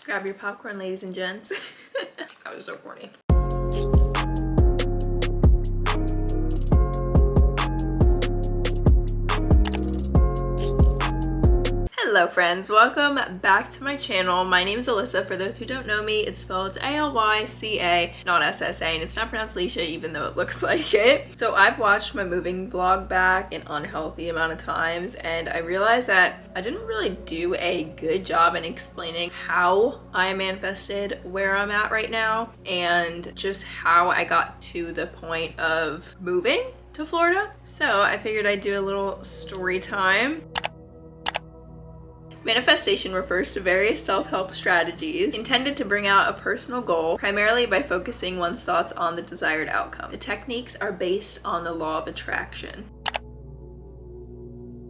Grab your popcorn, ladies and gents. That was so corny. Hello friends, welcome back to my channel. My name is Alyssa. For those who don't know me, it's spelled A-L-Y-C-A, not S-S-A, and it's not pronounced Leisha even though it looks like it. So I've watched my moving vlog back an unhealthy amount of times, and I realized that I didn't really do a good job in explaining how I manifested where I'm at right now and just how I got to the point of moving to Florida. So I figured I'd do a little story time. Manifestation refers to various self-help strategies intended to bring out a personal goal, primarily by focusing one's thoughts on the desired outcome. The techniques are based on the law of attraction.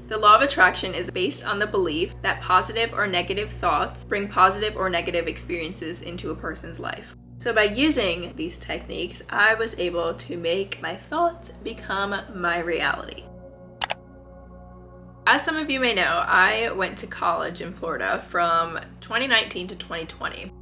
The law of attraction is based on the belief that positive or negative thoughts bring positive or negative experiences into a person's life. So by using these techniques, I was able to make my thoughts become my reality. As some of you may know, I went to college in Florida from 2019 to 2020.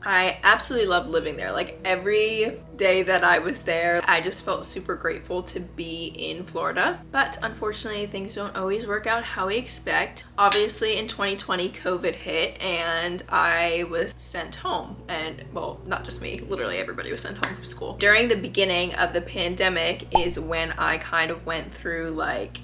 I absolutely loved living there. Like every day that I was there, I just felt super grateful to be in Florida. But unfortunately, things don't always work out how we expect. Obviously, in 2020, COVID hit and I was sent home. And well, not just me, literally everybody was sent home from school. During the beginning of the pandemic is when I kind of went through like,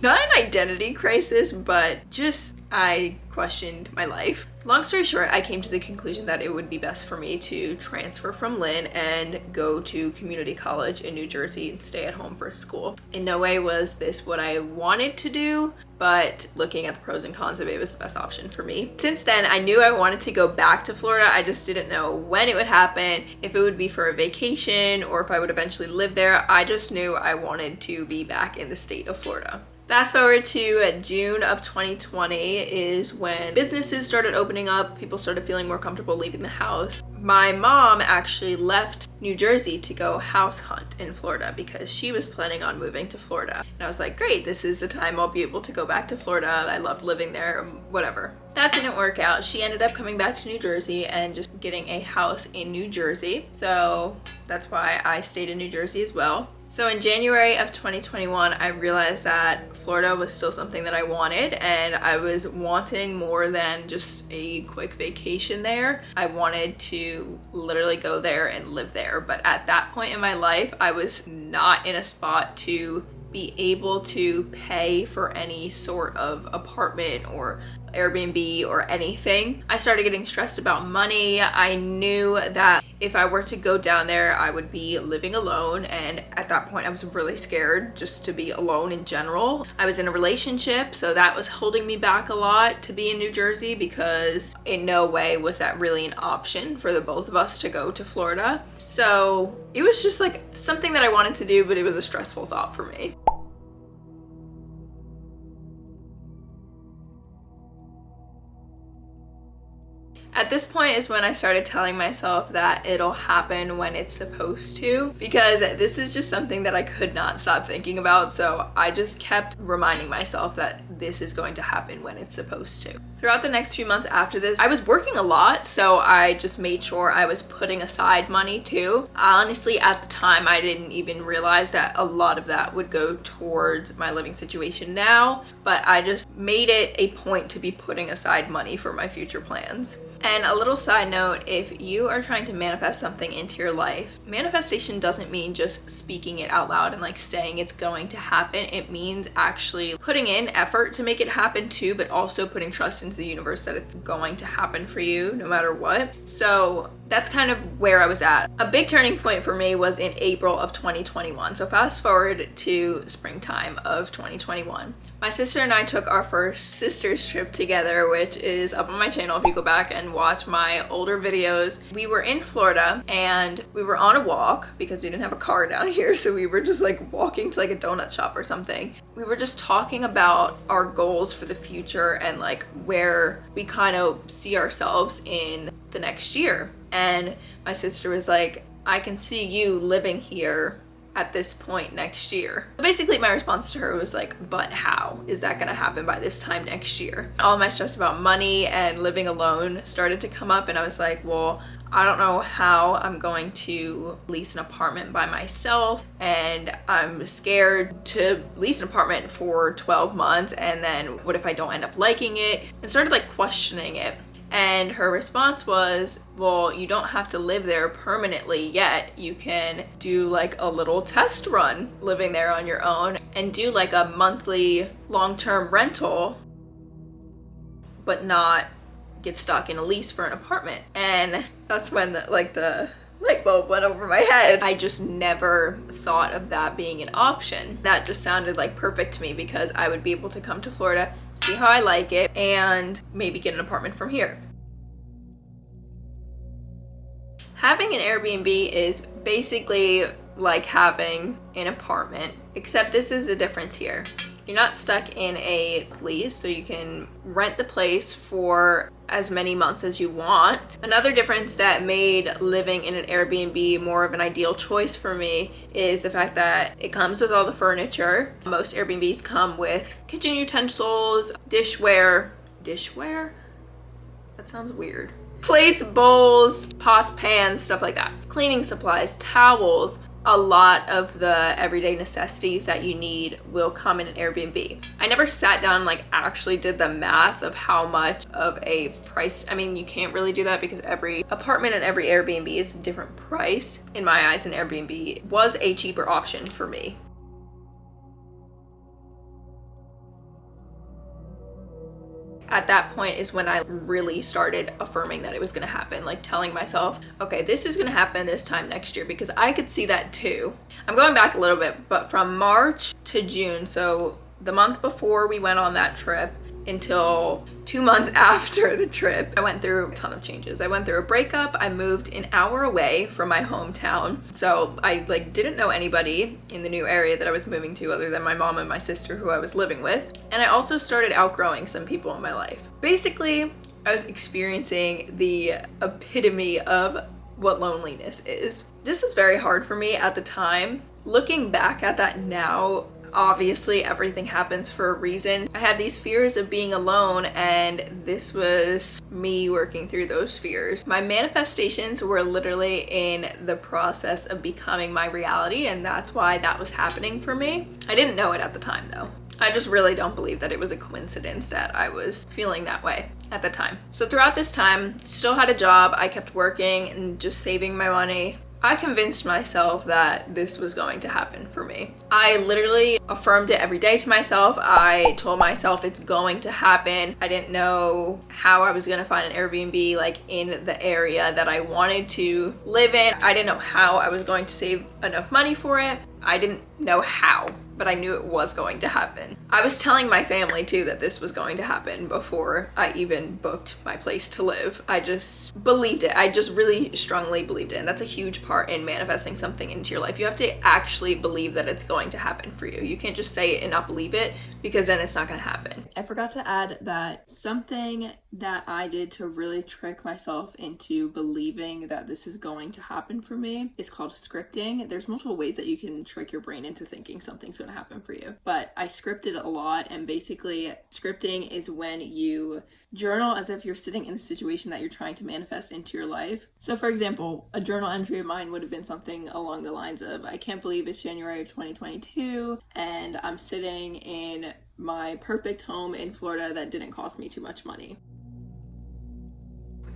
not an identity crisis, but just I questioned my life. Long story short, I came to the conclusion that it would be best for me to transfer from Lynn and go to community college in New Jersey and stay at home for school. In no way was this what I wanted to do, but looking at the pros and cons of it, it was the best option for me. Since then, I knew I wanted to go back to Florida. I just didn't know when it would happen, if it would be for a vacation, or if I would eventually live there. I just knew I wanted to be back in the state of Florida. Fast forward to June of 2020 is when businesses started opening up, people started feeling more comfortable leaving the house. My mom actually left New Jersey to go house hunt in Florida because she was planning on moving to Florida. And I was like, great, this is the time I'll be able to go back to Florida. I loved living there, whatever. That didn't work out. She ended up coming back to New Jersey and just getting a house in New Jersey. So that's why I stayed in New Jersey as well. So in January of 2021, I realized that Florida was still something that I wanted, and I was wanting more than just a quick vacation there. I wanted to literally go there and live there. But at that point in my life, I was not in a spot to be able to pay for any sort of apartment or Airbnb or anything. I started getting stressed about money. I knew that if I were to go down there, I would be living alone, and at that point I was really scared just to be alone in general. I was in a relationship, so that was holding me back a lot to be in New Jersey because in no way was that really an option for the both of us to go to Florida. So it was just like something that I wanted to do, but it was a stressful thought for me. At this point is when I started telling myself that it'll happen when it's supposed to, because this is just something that I could not stop thinking about. So I just kept reminding myself that this is going to happen when it's supposed to. Throughout the next few months after this, I was working a lot, so I just made sure I was putting aside money too. Honestly, at the time, I didn't even realize that a lot of that would go towards my living situation now, but I just made it a point to be putting aside money for my future plans. And a little side note, if you are trying to manifest something into your life, manifestation doesn't mean just speaking it out loud and like saying it's going to happen. It means actually putting in effort to make it happen too, but also putting trust into the universe that it's going to happen for you no matter what. So that's kind of where I was at. A big turning point for me was in April of 2021. So fast forward to springtime of 2021. My sister and I took our first sisters trip together, which is up on my channel if you go back and watch my older videos. We were in Florida and we were on a walk because we didn't have a car down here, so we were just like walking to like a donut shop or something. We were just talking about our goals for the future and like where we kind of see ourselves in the next year. And my sister was like, I can see you living here at this point next year. Basically, my response to her was like, but how is that gonna happen by this time next year? All my stress about money and living alone started to come up, and I was like, well, I don't know how I'm going to lease an apartment by myself, and I'm scared to lease an apartment for 12 months, and then what if I don't end up liking it? And started like questioning it. And her response was, well, you don't have to live there permanently yet. You can do like a little test run living there on your own and do like a monthly long-term rental, but not get stuck in a lease for an apartment. And that's when like the light bulb went over my head. I just never thought of that being an option. That just sounded like perfect to me because I would be able to come to Florida, see how I like it, and maybe get an apartment from here. Having an Airbnb is basically like having an apartment, except this is a difference here. You're not stuck in a lease, so you can rent the place for as many months as you want. Another difference that made living in an Airbnb more of an ideal choice for me is the fact that it comes with all the furniture. Most Airbnbs come with kitchen utensils, dishware? That sounds weird. Plates, bowls, pots, pans, stuff like that. Cleaning supplies, towels. A lot of the everyday necessities that you need will come in an Airbnb. I never sat down and like actually did the math of how much of a price. I mean, you can't really do that because every apartment and every Airbnb is a different price. In my eyes, an Airbnb was a cheaper option for me. At that point is when I really started affirming that it was gonna happen, like telling myself, okay, this is gonna happen this time next year, because I could see that too. I'm going back a little bit, but from March to June, so the month before we went on that trip until 2 months after the trip, I went through a ton of changes. I went through a breakup. I moved an hour away from my hometown. So I like didn't know anybody in the new area that I was moving to other than my mom and my sister who I was living with. And I also started outgrowing some people in my life. Basically, I was experiencing the epitome of what loneliness is. This was very hard for me at the time. Looking back at that now, obviously everything happens for a reason. I had these fears of being alone, and this was me working through those fears. My manifestations were literally in the process of becoming my reality, and that's why that was happening for me. I didn't know it at the time though. I just really don't believe that it was a coincidence that I was feeling that way at the time. So throughout this time, still had a job. I kept working and just saving my money. I convinced myself that this was going to happen for me. I literally affirmed it every day to myself. I told myself it's going to happen. I didn't know how I was gonna find an Airbnb like in the area that I wanted to live in. I didn't know how I was going to save enough money for it. I didn't know how, but I knew it was going to happen. I was telling my family too that this was going to happen before I even booked my place to live. I just believed it. I just really strongly believed it. And that's a huge part in manifesting something into your life. You have to actually believe that it's going to happen for you. You can't just say it and not believe it, because then it's not going to happen. I forgot to add that something that I did to really trick myself into believing that this is going to happen for me is called scripting. There's multiple ways that you can trick your brain into thinking something's going to happen for you, but I scripted a lot. And basically scripting is when you journal as if you're sitting in the situation that you're trying to manifest into your life. So for example, a journal entry of mine would have been something along the lines of, I can't believe it's January of 2022 and I'm sitting in my perfect home in Florida that didn't cost me too much money.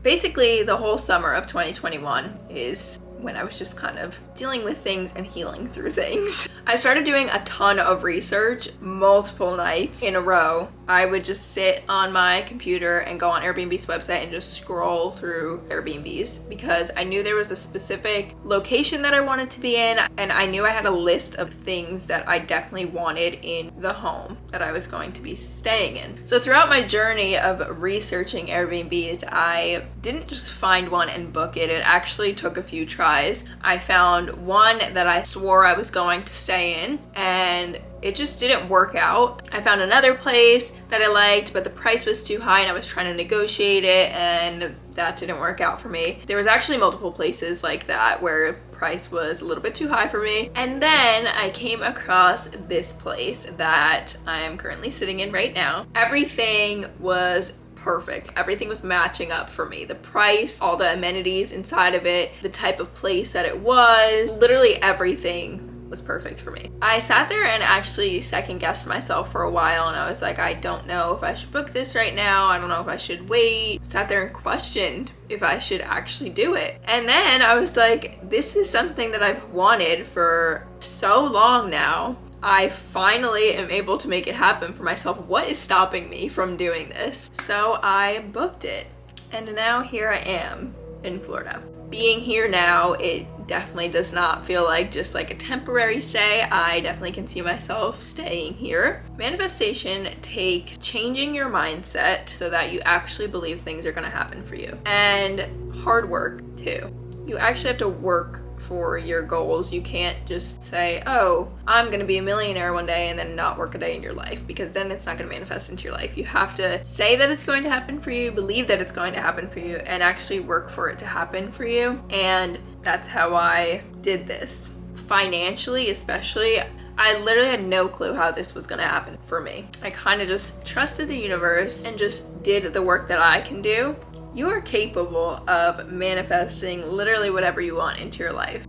Basically, the whole summer of 2021 is when I was just kind of dealing with things and healing through things. I started doing a ton of research multiple nights in a row. I would just sit on my computer and go on Airbnb's website and just scroll through Airbnbs, because I knew there was a specific location that I wanted to be in, and I knew I had a list of things that I definitely wanted in the home that I was going to be staying in. So throughout my journey of researching Airbnbs, I didn't just find one and book it. It actually took a few tries. I found one that I swore I was going to stay in, and it just didn't work out. I found another place that I liked, but the price was too high and I was trying to negotiate it, and that didn't work out for me. There was actually multiple places like that where price was a little bit too high for me. And then I came across this place that I am currently sitting in right now. Everything was perfect. Everything was matching up for me. The price, all the amenities inside of it, the type of place that it was, literally everything was perfect for me. I sat there and actually second guessed myself for a while, and I was like, I don't know if I should book this right now. I don't know if I should wait. Sat there and questioned if I should actually do it. And then I was like, this is something that I've wanted for so long now. I finally am able to make it happen for myself. What is stopping me from doing this? So I booked it, and now here I am in Florida. Being here now, it definitely does not feel like just like a temporary stay. I definitely can see myself staying here. Manifestation takes changing your mindset so that you actually believe things are gonna happen for you. And hard work too. You actually have to work for your goals. You can't just say, oh, I'm gonna be a millionaire one day and then not work a day in your life, because then it's not gonna manifest into your life. You have to say that it's going to happen for you, believe that it's going to happen for you, and actually work for it to happen for you. And that's how I did this. Financially, especially, I literally had no clue how this was gonna happen for me. I kind of just trusted the universe and just did the work that I can do. You are capable of manifesting literally whatever you want into your life.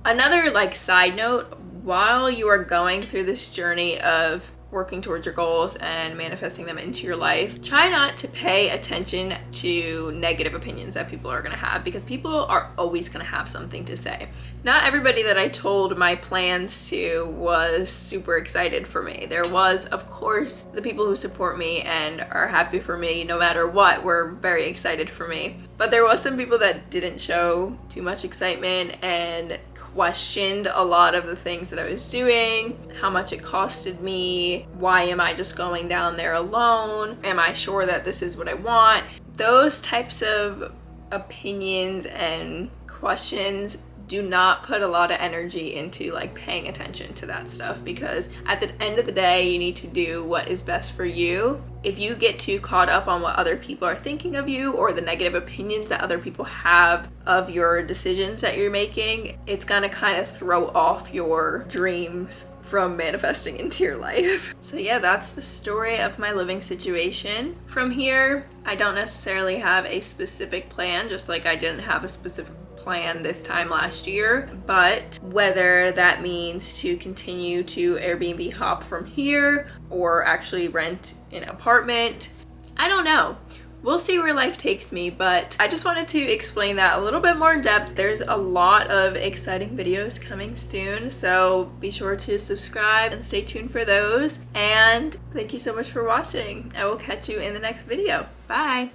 Another side note, while you are going through this journey of working towards your goals and manifesting them into your life, try not to pay attention to negative opinions that people are gonna have, because people are always gonna have something to say. Not everybody that I told my plans to was super excited for me. There was, of course, the people who support me and are happy for me no matter what were very excited for me. But there was some people that didn't show too much excitement and questioned a lot of the things that I was doing, how much it costed me, why am I just going down there alone, am I sure that this is what I want? Those types of opinions and questions, do not put a lot of energy into paying attention to that stuff, because at the end of the day, you need to do what is best for you. If you get too caught up on what other people are thinking of you or the negative opinions that other people have of your decisions that you're making, it's gonna kind of throw off your dreams from manifesting into your life. So yeah, that's the story of my living situation. From here, I don't necessarily have a specific plan, just like I didn't have a specific plan this time last year, but whether that means to continue to Airbnb hop from here or actually rent an apartment, I don't know. We'll see where life takes me, but I just wanted to explain that a little bit more in depth. There's a lot of exciting videos coming soon, so be sure to subscribe and stay tuned for those. And thank you so much for watching. I will catch you in the next video. Bye!